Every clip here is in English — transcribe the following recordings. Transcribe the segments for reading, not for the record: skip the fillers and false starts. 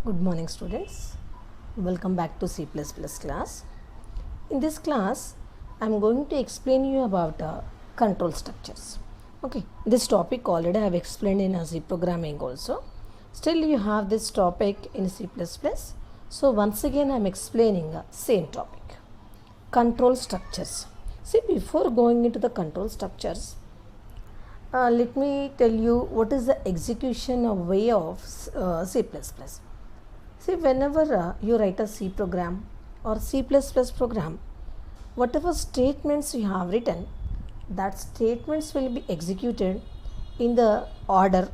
Good morning students, welcome back to C++ class. In this class, I am going to explain you about control structures. Okay, this topic already I have explained in C programming also. Still you have this topic in C++. So once again I am explaining same topic, control structures. See, before going into the control structures, let me tell you what is the execution of way of C++. See, whenever you write a C program or C++ program, whatever statements you have written, that statements will be executed in the order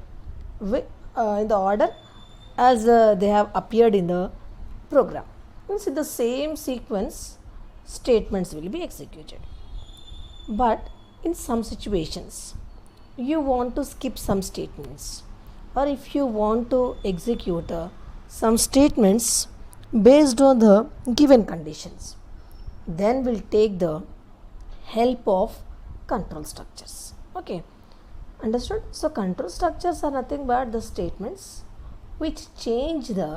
as they have appeared in the program. Means in the same sequence, statements will be executed. But in some situations, you want to skip some statements, or if you want to execute some statements based on the given conditions, then we'll take the help of control structures. Okay, understood? So control structures are nothing but the statements which changes the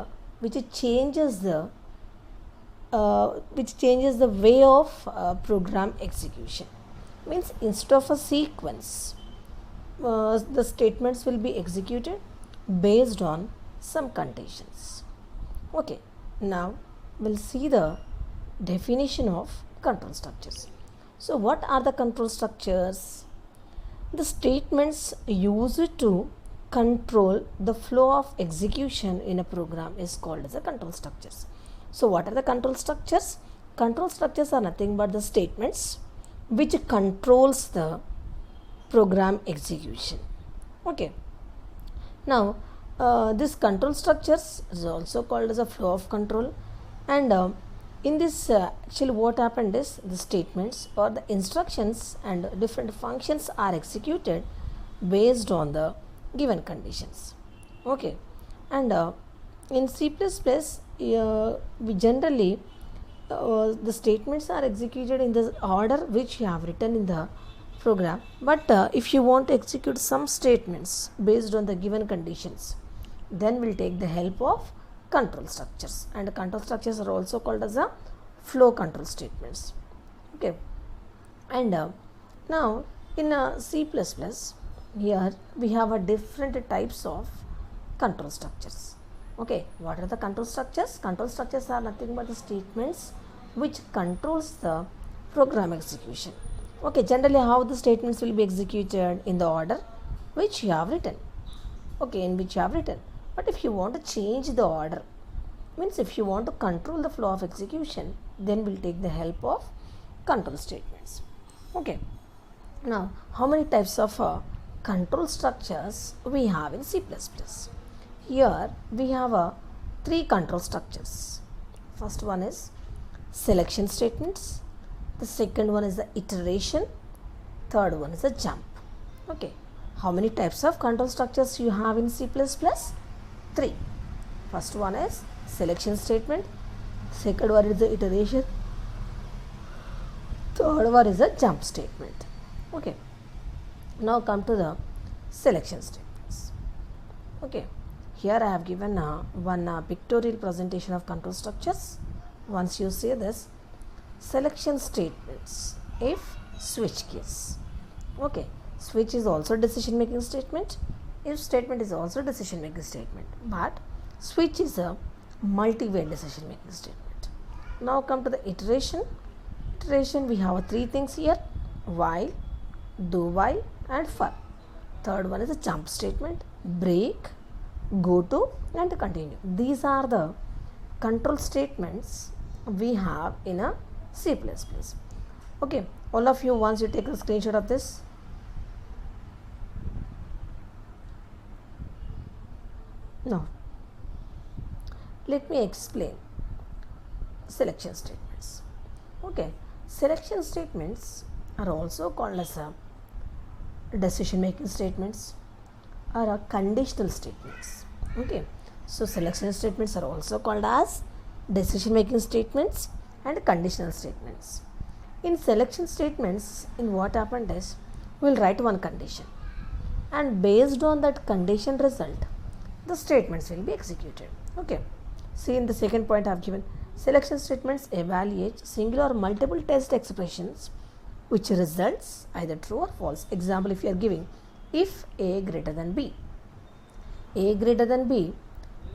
way of program execution. Means instead of a sequence, the statements will be executed based on some conditions. Okay, now we'll see the definition of control structures. So what are the control structures? The statements used to control the flow of execution in a program is called as a control structures. So what are the control structures? Control structures are nothing but the statements which controls the program execution. Okay, now this control structures is also called as a flow of control, and in this actually what happened is the statements or the instructions and different functions are executed based on the given conditions. Okay, and in C++ we generally the statements are executed in the order which you have written in the program, but if you want to execute some statements based on the given conditions, then we'll take the help of control structures, and control structures are also called as a flow control statements. Okay, and now in C++, here we have a different types of control structures. Okay, what are the control structures? Control structures are nothing but the statements which controls the program execution. Okay, generally how the statements will be executed in the order which you have written. Okay, in which you have written. But if you want to change the order, means if you want to control the flow of execution, then we'll take the help of control statements. Okay, now how many types of control structures we have in C++? Here we have 3 control structures. First one is selection statements, the second one is the iteration, third one is the jump. Okay, how many types of control structures you have in C++? 3. First one is selection statement, second one is the iteration, third one is the jump statement. Okay, now come to the selection statements. Okay, here I have given one pictorial presentation of control structures. Once you see this, selection statements, if switch case. Okay, switch is also decision making statement, if statement is also decision making statement, but switch is a multi-way decision making statement. Now come to the iteration. Iteration we have 3 things here: while, do while and for. Third one is a jump statement: break, go to and continue. These are the control statements we have in a C++. Okay, all of you, once you take a screenshot of this. Now let me explain selection statements. Okay, selection statements are also called as a decision making statements or a conditional statements. Okay, so selection statements are also called as decision making statements and conditional statements. In selection statements, in what happened is we'll write one condition, and based on that condition result, the statements will be executed. Okay, See in the second point I have given, selection statements evaluate single or multiple test expressions which results either true or false. Example, if you are giving if A greater than B. A greater than B,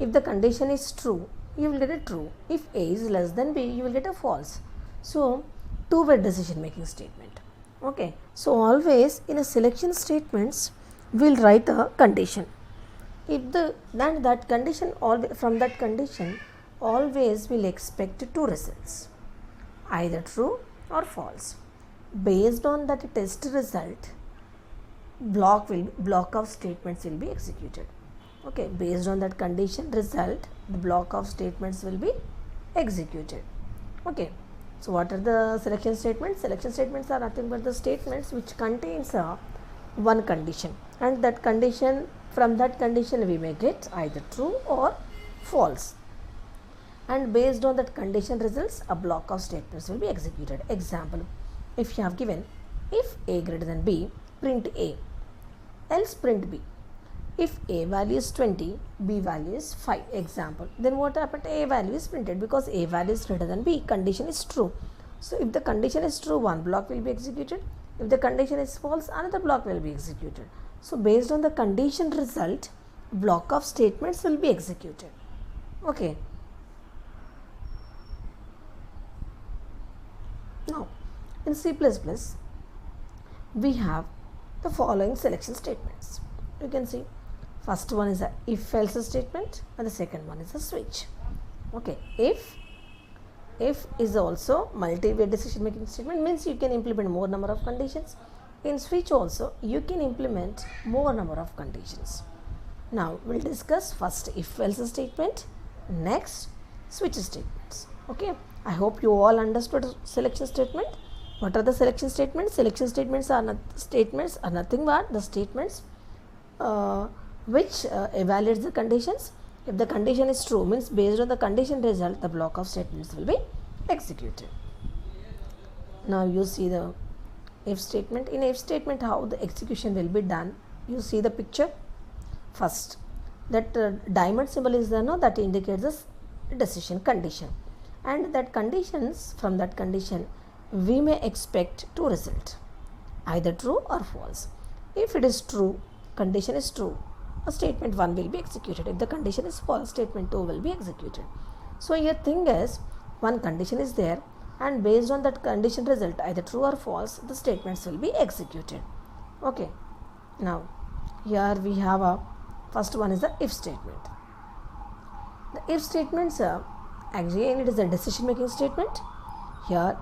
if the condition is true, you will get a true. If A is less than B, you will get a false. So, two-way decision making statement. Okay. So, always in a selection statements, we will write a condition. If then that condition, from that condition, always will expect two results, either true or false. Based on that test result, block of statements will be executed. Okay, based on that condition result, the block of statements will be executed. Okay, so what are the selection statements? Selection statements are nothing but the statements which contains one condition, and that condition, from that condition we may get either true or false, and based on that condition results, a block of statements will be executed. Example, if you have given if A greater than B, print A, else print B. If A value is 20, B value is 5, example, then what happened? A value is printed because A value is greater than B, condition is true. So, if the condition is true, one block will be executed. If the condition is false, another block will be executed. So, based on the condition result, block of statements will be executed. Okay. Now, in C++, we have the following selection statements. You can see, first one is a if-else statement and the second one is a switch. Okay, if is also multi-way decision making statement, means you can implement more number of conditions. In switch also you can implement more number of conditions. Now we'll discuss first if-else statement, next switch statements. Okay, I hope you all understood selection statement. What are the selection statements? Selection statements are nothing but the statements which evaluates the conditions. If the condition is true, means based on the condition result, the block of statements will be executed. Now you see the if statement. In if statement, how the execution will be done, you see the picture. First, that diamond symbol is there, no, that indicates the decision condition, and that conditions, from that condition we may expect two results, either true or false. If it is true, condition is true, a statement 1 will be executed. If the condition is false, statement 2 will be executed. So your thing is, one condition is there, and based on that condition result, either true or false, the statements will be executed. Okay, now here we have a first one is the if statement. The if statements actually it is a decision making statement. Here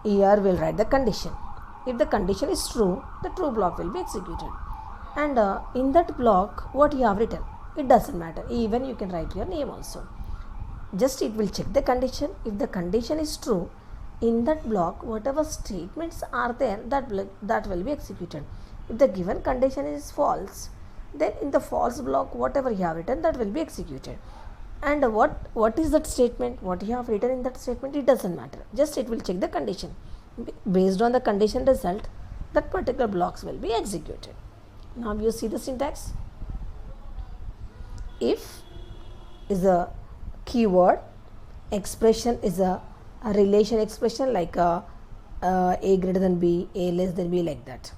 we'll write the condition. If the condition is true, the true block will be executed, and in that block what you have written, it doesn't matter, even you can write your name also. Just it will check the condition. If the condition is true, in that block whatever statements are there, that will be executed. If the given condition is false, then in the false block whatever you have written, that will be executed. And what is that statement, what you have written in that statement, it doesn't matter, just it will check the condition. Based on the condition result, that particular blocks will be executed. Now you see the syntax. If is a keyword, expression is a relation expression, like a greater than B, A less than B, like that.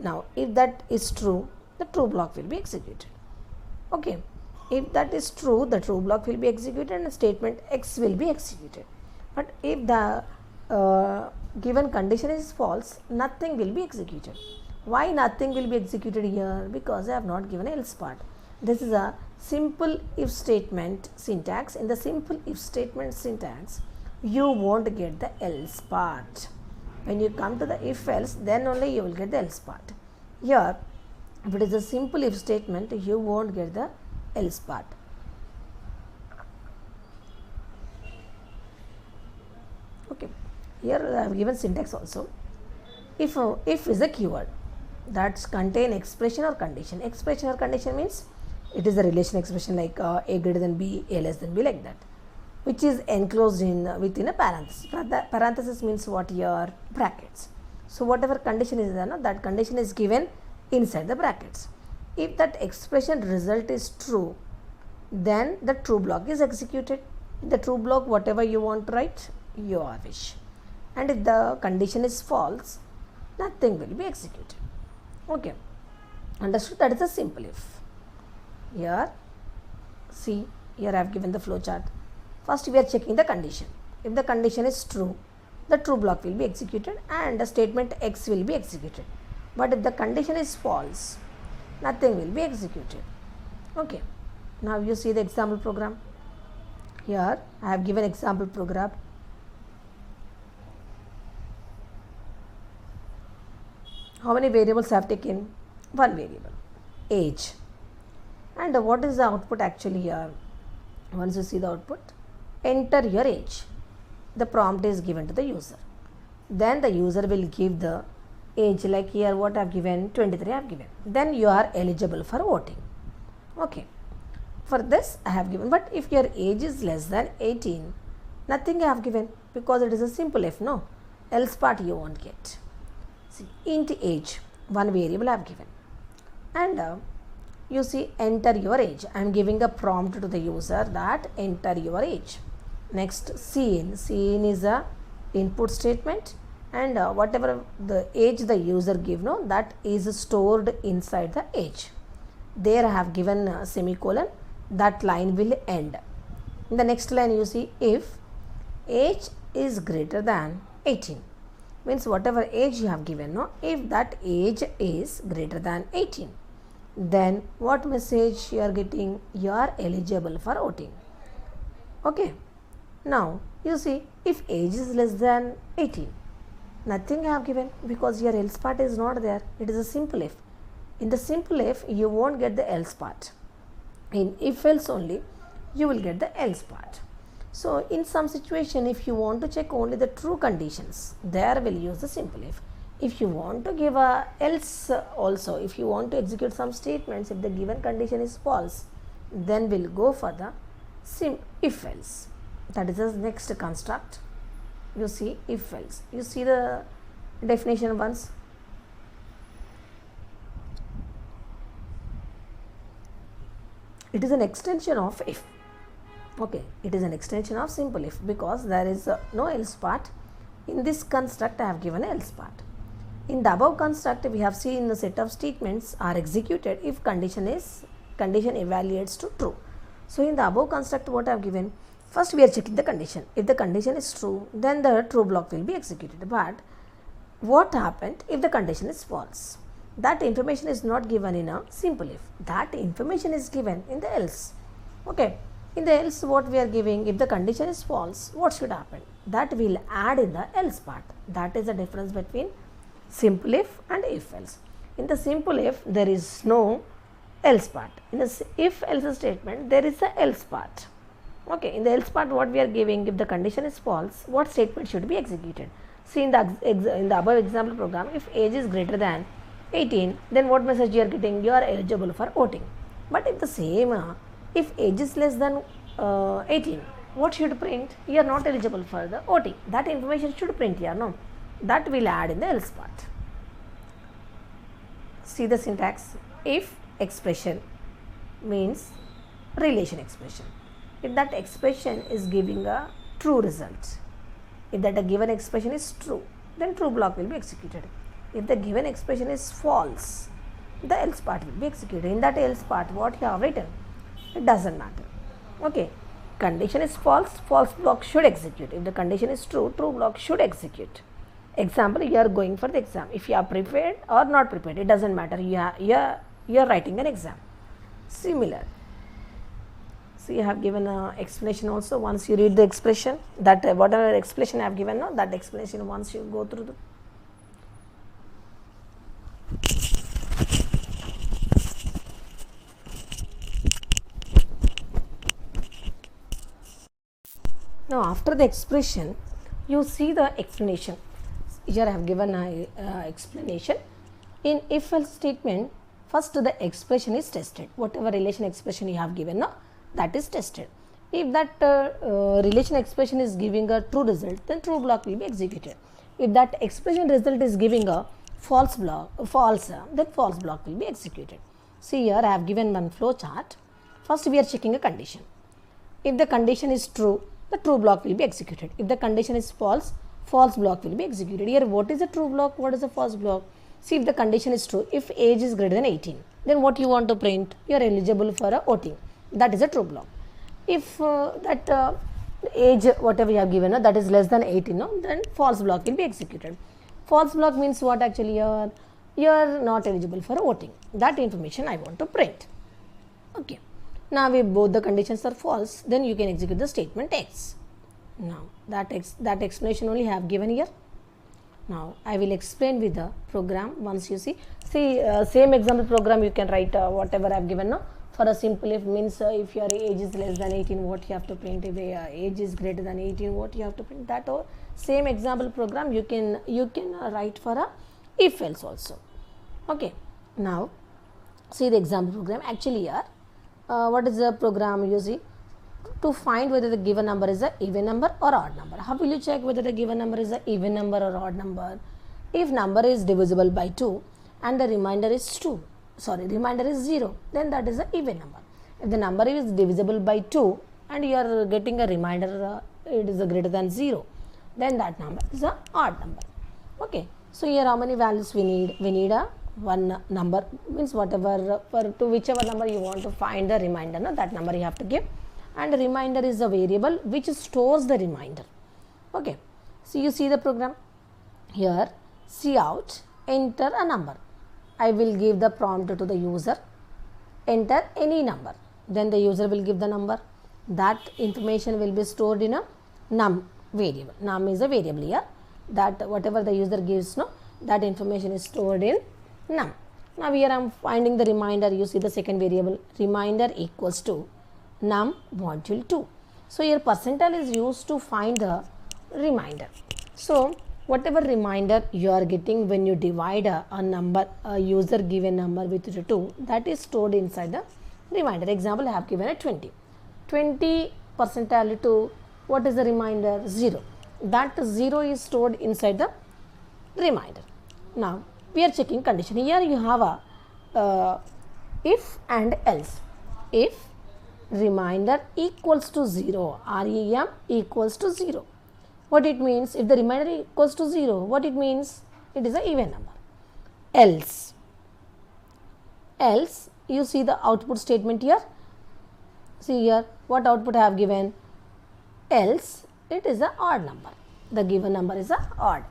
Now if that is true, the true block will be executed. Okay, if that is true, the true block will be executed and statement X will be executed. But if the given condition is false, nothing will be executed. Why nothing will be executed here? Because I have not given else part. This is a simple if statement syntax. In the simple if statement syntax, you won't get the else part. When you come to the if else, then only you will get the else part. Here, if it is a simple if statement, you won't get the else part. Okay, here I have given syntax also. If is a keyword that contain expression or condition. Expression or condition means it is a relation expression, like A greater than B, A less than B, like that, which is enclosed within a parenthesis. Parenthesis means what? Your brackets. So whatever condition is there, that condition is given inside the brackets. If that expression result is true, then the true block is executed. In the true block, whatever you want to write, your wish. And if the condition is false, nothing will be executed. Okay, understood? That is a simple if. Here, see, here I have given the flow chart. First we are checking the condition. If the condition is true, the true block will be executed and the statement X will be executed. But if the condition is false, nothing will be executed. Okay, now you see the example program. Here I have given example program. How many variables I have taken? One variable, age. And what is the output actually here? Once you see the output, enter your age. The prompt is given to the user. Then the user will give the age, like here what I have given, 23 I have given. Then you are eligible for voting. Okay. For this I have given, but if your age is less than 18, nothing I have given because it is a simple if, no? Else part you won't get. See, int age, one variable I have given. And you see, enter your age. I am giving a prompt to the user that enter your age. Next, scene. Scene is a input statement, and whatever the age the user give, no, that is stored inside the age. There I have given a semicolon. That line will end. In the next line you see, if age is greater than 18, means whatever age you have given, no, if that age is greater than 18, then what message you are getting? You are eligible for voting. Okay. Now you see, if age is less than 18, nothing I have given because your else part is not there. It is a simple if. In the simple if, you won't get the else part. In if else only, you will get the else part. So in some situation, if you want to check only the true conditions, there will use the simple if. If you want to give a else also, if you want to execute some statements, if the given condition is false, then we'll go for the if else. That is the next construct. You see, if else. You see the definition once. It is an extension of if. Okay, it is an extension of simple if because there is no else part. In this construct, I have given else part. In the above construct, we have seen the set of statements are executed if condition evaluates to true. So in the above construct, what I have given, first we are checking the condition. If the condition is true, then the true block will be executed. But what happened if the condition is false? That information is not given in a simple if. That information is given in the else. Okay. In the else, what we are giving, if the condition is false, what should happen? That will add in the else part. That is the difference between simple if and if else. In the simple if, there is no else part. In the if else statement, there is the else part. Okay. In the else part, what we are giving, if the condition is false, what statement should be executed? See in the above example program, if age is greater than 18, then what message you are getting? You are eligible for voting. But if the same, if age is less than 18, what should print? You are not eligible for the voting. That information should print here, no? That will add in the else part. See the syntax. If expression means relation expression. If that expression is giving a true result, if that a given expression is true, then true block will be executed. If the given expression is false, the else part will be executed. In that else part, what you have written, it doesn't matter. Okay. Condition is false, false block should execute. If the condition is true, true block should execute. Example, you are going for the exam. If you are prepared or not prepared, it doesn't matter. You are writing an exam. Similar. So you have given an explanation also. Once you read the expression, that whatever explanation I have given, no, that explanation once you go through the now after the expression, you see the explanation. Here I have given an explanation. In if else statement, first the expression is tested. Whatever relation expression you have given, no, that is tested. If that relation expression is giving a true result, then true block will be executed. If that expression result is giving a false block, then false block will be executed. See here I have given one flow chart. First we are checking a condition. If the condition is true, the true block will be executed. If the condition is false, false block will be executed. Here what is a true block, what is a false block? See, if the condition is true, if age is greater than 18, then what you want to print? You are eligible for a voting. That is a true block. If age whatever you have given, that is less than 18, then false block will be executed. False block means what actually? You are not eligible for a voting. That information I want to print. Okay. Now if both the conditions are false, then you can execute the statement X. Now that explanation only I have given here. Now I will explain with the program once you see. Same example program you can write whatever I have given now. For a simple if means if your age is less than 18, what you have to print. If your age is greater than 18, what you have to print. That or same example program you can write for a if else also. Okay. Now see the example program. Actually here what is the program you see? To find whether the given number is a even number or odd number. How will you check whether the given number is a even number or odd number? If number is divisible by 2 and the remainder is 0, then that is a even number. If the number is divisible by 2 and you are getting a remainder it is a greater than 0, then that number is a odd number. Okay. So here how many values we need? We need a one number, means whatever to whichever number you want to find the remainder, that number you have to give. And the remainder is a variable which stores the remainder. Okay. So you see the program here. Cout, enter a number. I will give the prompt to the user, enter any number, then the user will give the number. That information will be stored in a num variable. Num is a variable here, that whatever the user gives, that information is stored in num. Now here I am finding the remainder. You see the second variable, remainder equals to num module 2. So here percentile is used to find the remainder. So whatever remainder you are getting when you divide a number, a user given number with 2, that is stored inside the remainder. Example, I have given a 20. 20 percentile to what is the remainder? 0. That 0 is stored inside the remainder. Now we are checking condition. Here you have a if and else. If remainder equals to 0, REM equals to 0. What it means? If the remainder equals to 0, what it means? It is an even number. Else, you see the output statement here. See here, what output I have given? Else, it is an odd number. The given number is a odd.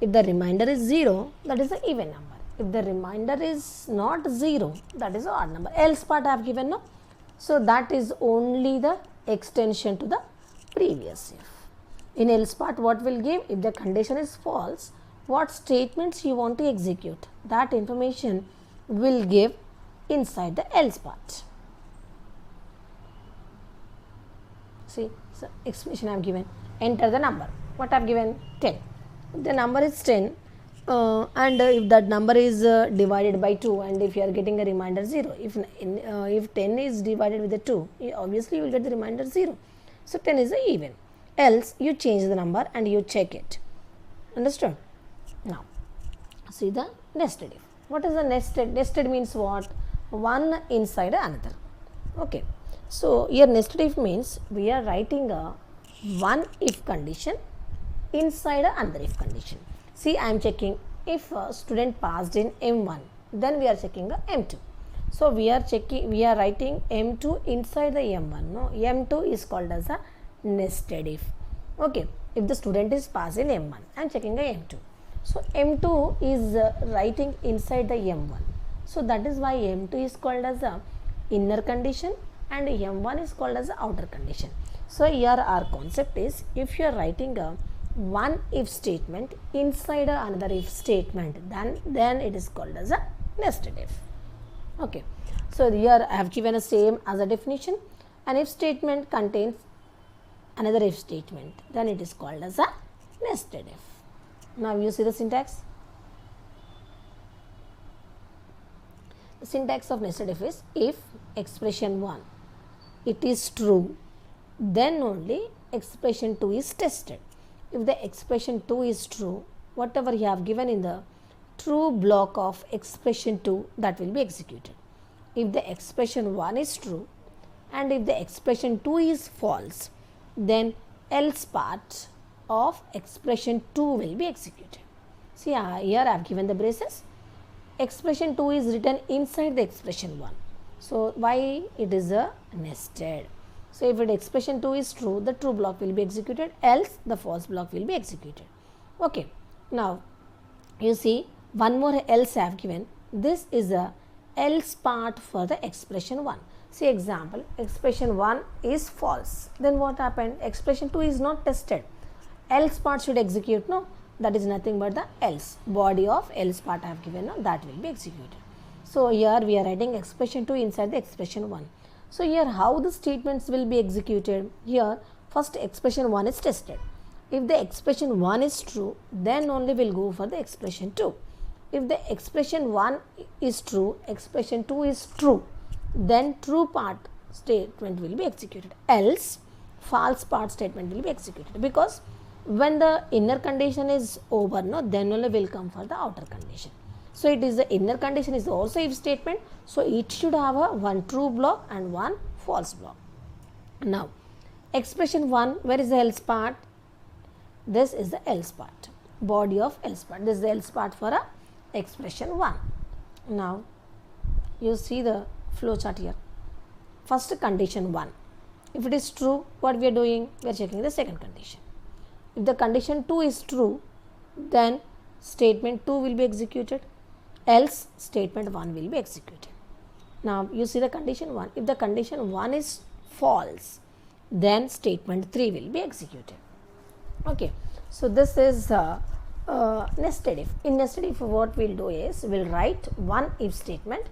If the remainder is 0, that is an even number. If the remainder is not 0, that is an odd number. Else part I have given, no? So that is only the extension to the previous if. In else part what will give? If the condition is false, what statements you want to execute, that information will give inside the else part. See, so explanation I have given. Enter the number. What I have given? 10. If the number is 10 and if that number is divided by 2 and if you are getting a remainder 0, if 10 is divided with the 2, obviously you will get the remainder 0. So 10 is a even. Else you change the number and you check it. Understood? Now see the nested if. What is the nested? Nested means what? One inside another. Okay. So here nested if means we are writing a one if condition inside another if condition. See, I am checking if a student passed in M1, then we are checking a M2. So we are writing M2 inside the M1. No, M2 is called as a nested if. Okay, if the student is passing M1 and checking a M2. So M2 is writing inside the M1. So that is why M2 is called as a inner condition and M1 is called as a outer condition. So here our concept is, if you are writing a one if statement inside another if statement, then it is called as a nested if. Okay. So here I have given a same as a definition. An if statement contains another if statement, then it is called as a nested if. Now you see the syntax. The syntax of nested if is, if expression 1 it is true, then only expression 2 is tested. If the expression 2 is true, whatever you have given in the true block of expression 2, that will be executed. If the expression 1 is true and if the expression 2 is false, then else part of expression 2 will be executed. See, here I have given the braces. Expression 2 is written inside the expression 1. So, why it is a nested? So, if it expression 2 is true, the true block will be executed, else the false block will be executed. Okay. Now, you see one more else I have given. This is a else part for the expression 1. See example, expression 1 is false. Then what happened? Expression 2 is not tested. Else part should execute, no? That is nothing but the else. Body of else part I have given, no? That will be executed. So, here we are writing expression 2 inside the expression 1. So, here how the statements will be executed? Here first expression 1 is tested. If the expression 1 is true, then only we will go for the expression 2. If the expression 1 is true, expression 2 is true, then true part statement will be executed, else false part statement will be executed, because when the inner condition is over, no, then only will come for the outer condition. So, it is the inner condition is also if statement, so it should have a one true block and one false block. Now, expression 1, where is the else part? This is the else part, body of else part. This is the else part for a expression 1. Now, you see the flow chart here. First condition 1. If it is true, what we are doing? We are checking the second condition. If the condition 2 is true, then statement 2 will be executed, else statement 1 will be executed. Now, you see the condition 1. If the condition 1 is false, then statement 3 will be executed. Okay. So, this is nested if. In nested if, what we will do is, we will write one if statement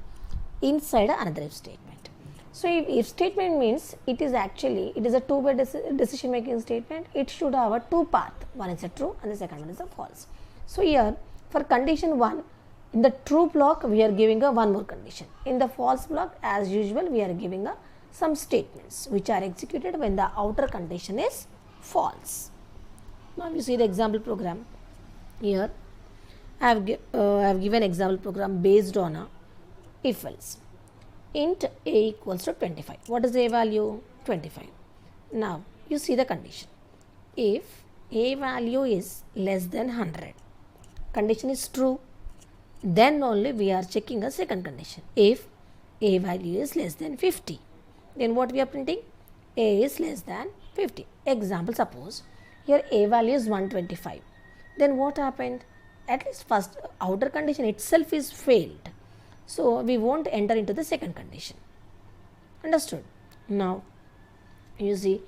inside another if statement. So, if statement means it is actually, it is a two-way decision making statement, it should have a two path, one is a true and the second one is a false. So, here for condition 1, in the true block we are giving a one more condition, in the false block as usual we are giving a some statements which are executed when the outer condition is false. Now, you see the example program. Here I have given example program based on a if else. Int a equals to 25. What is the a value? 25. Now, you see the condition. If a value is less than 100, condition is true, then only we are checking a second condition. If a value is less than 50, then what we are printing? A is less than 50. Example, suppose here a value is 125. Then what happened? At least first outer condition itself is failed. So, we won't enter into the second condition. Understood? Now, you see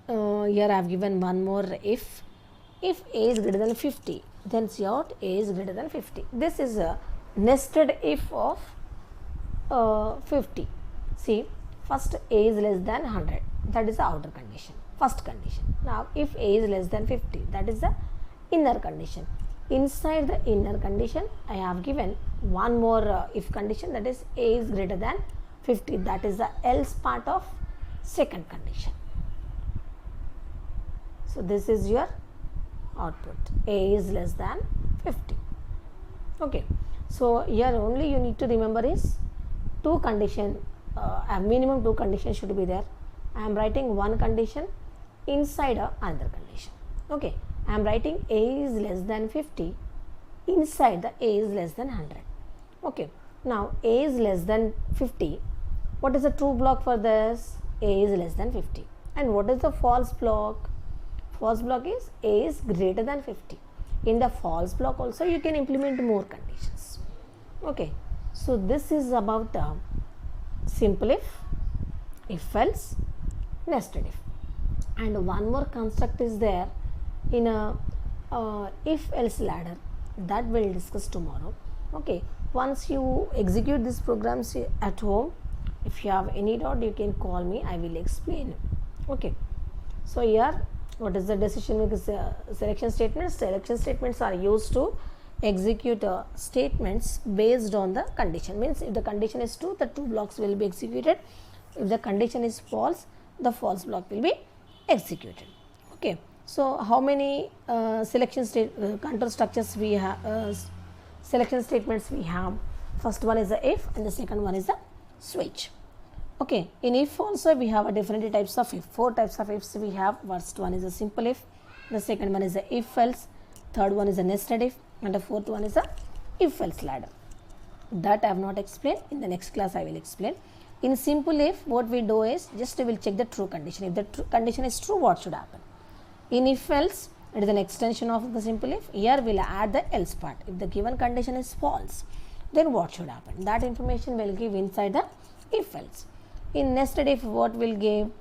here I have given one more if. If a is greater than 50, then see out a is greater than 50. This is a nested if of 50. See, first a is less than 100, that is the outer condition, first condition. Now, if a is less than 50, that is the inner condition. Inside the inner condition, I have given one more if condition, that is a is greater than 50, that is the else part of second condition. So, this is your output, a is less than 50. Okay. So, here only you need to remember is two condition, a minimum two conditions should be there. I am writing one condition inside another condition. Okay. I am writing a is less than 50 inside the a is less than 100. Okay. Now, a is less than 50. What is the true block for this? A is less than 50. And what is the false block? False block is a is greater than 50. In the false block also you can implement more conditions. Okay. So, this is about simple if else, nested if. And one more construct is there in a if else ladder, that we will discuss tomorrow. Okay. Once you execute these programs at home, if you have any doubt you can call me, I will explain. Okay. So, here what is the decision making selection statements? Selection statements are used to execute statements based on the condition. Means if the condition is true, the true blocks will be executed. If the condition is false, the false block will be executed. Okay. So, how many selection control structures we have, selection statements we have? First one is the if and the second one is the switch. Okay, in if also we have a different types of if. 4 types of ifs we have. First one is a simple if, the second one is a if else, third one is a nested if, and the fourth one is a if else ladder. That I have not explained. In the next class I will explain. In simple if, what we do is just we will check the true condition. If the condition is true, what should happen? In if else, it is an extension of the simple if. Here we will add the else part. If the given condition is false, then what should happen? That information will give inside the if else. In nested if, what will give?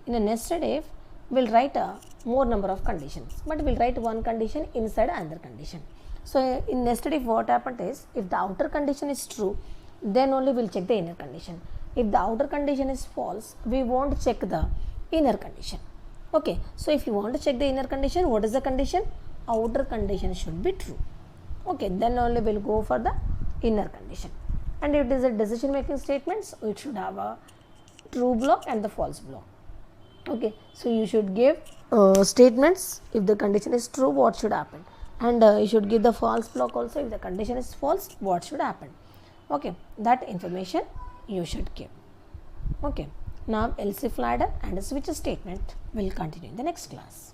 In a nested if, we will write a more number of conditions, but we will write one condition inside another condition. So in nested if, what happened is, if the outer condition is true, then only we will check the inner condition. If the outer condition is false, we won't check the inner condition. Okay, so if you want to check the inner condition, what is the condition? Outer condition should be true. Okay, then only we will go for the inner condition. And if it is a decision making statements, it should have a true block and the false block. Okay, so you should give statements. If the condition is true, what should happen? And you should give the false block also. If the condition is false, what should happen? Okay, that information you should give. Okay, now else if ladder and a switch statement will continue in the next class.